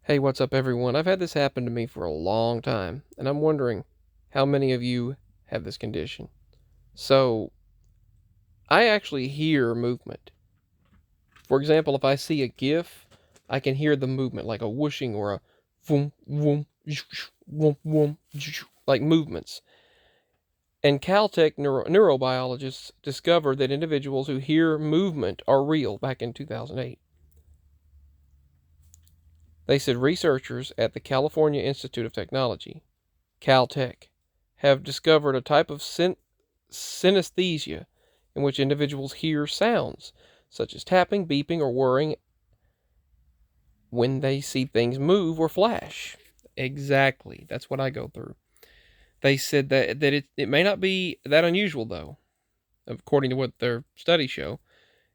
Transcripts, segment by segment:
Hey, what's up, everyone? I've had this happen to me for a long time, and I'm wondering how many of you have this condition. So, I actually hear movement. For example, if I see a GIF, I can hear the movement, like a whooshing or a voom, voom, voom, voom, like movements. And Caltech neurobiologists discovered that individuals who hear movement are real back in 2008. They said researchers at the California Institute of Technology, Caltech, have discovered a type of synesthesia in which individuals hear sounds, such as tapping, beeping, or whirring, when they see things move or flash. Exactly. That's what I go through. They said that it may not be that unusual, though, according to what their studies show.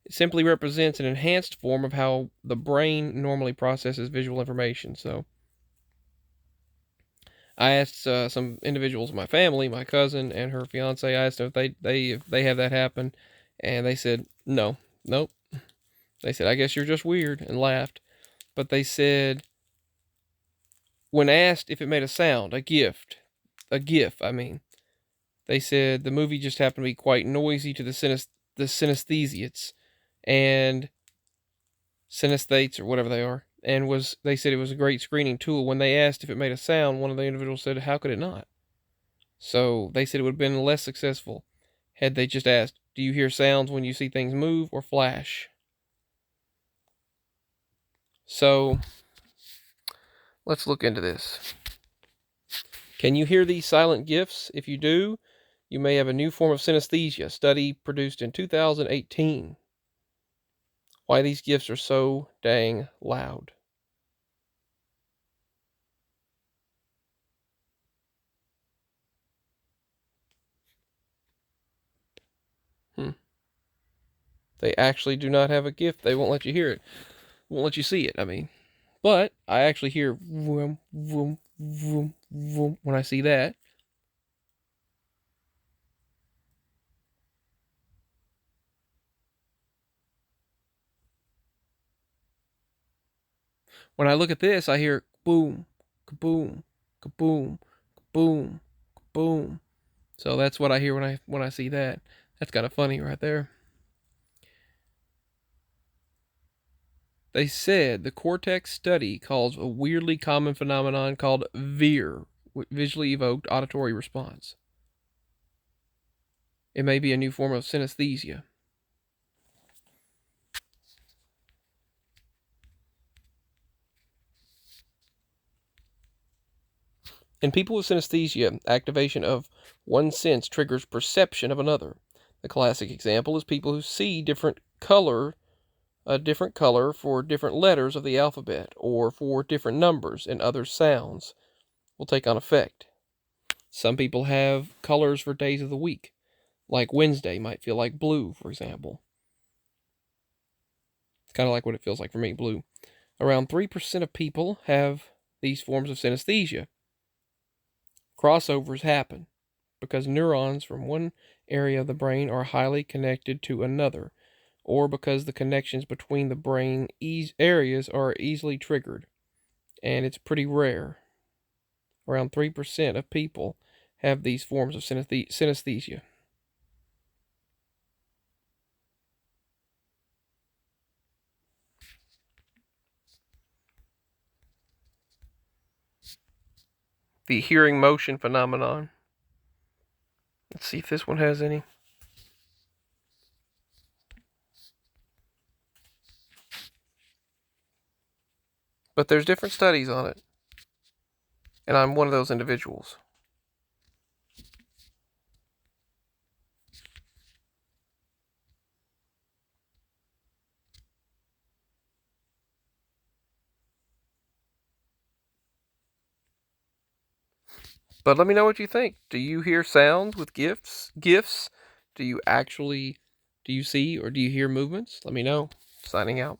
It simply represents an enhanced form of how the brain normally processes visual information. So, I asked some individuals in my family, my cousin and her fiance. I asked them if they have that happen, and they said no, nope. They said, I guess you're just weird, and laughed. But they said, when asked if it made a sound, a GIF, I mean, they said the movie just happened to be quite noisy to the synesthesiates and synesthetes or whatever they are, and they said it was a great screening tool. When they asked if it made a sound, one of the individuals said, how could it not? So they said it would have been less successful had they just asked, do you hear sounds when you see things move or flash? So let's look into this. Can you hear these silent GIFs? If you do, you may have a new form of synesthesia. Study produced in 2018. Why these GIFs are so dang loud. They actually do not have a GIF. They won't let you hear it. Won't let you see it, I mean. But I actually hear vroom, vroom, vroom, vroom when I see that. When I look at this, I hear boom, kaboom, kaboom, kaboom, kaboom. So that's what I hear when I see that. That's kind of funny right there. They said the Cortex study calls a weirdly common phenomenon called VEER, visually evoked auditory response. It may be a new form of synesthesia. In people with synesthesia, activation of one sense triggers perception of another. The classic example is people who see a different color for different letters of the alphabet, or for different numbers and other sounds will take on effect. Some people have colors for days of the week, like Wednesday might feel like blue, for example. It's kind of like what it feels like for me, blue. Around 3% of people have these forms of synesthesia. Crossovers happen because neurons from one area of the brain are highly connected to another, or because the connections between the brain areas are easily triggered, and it's pretty rare. Around 3% of people have these forms of synesthesia. The hearing motion phenomenon. Let's see if this one has any. But there's different studies on it, and I'm one of those individuals. But let me know what you think. Do you hear sounds with GIFs? GIFs? Do you see or do you hear movements? Let me know. Signing out.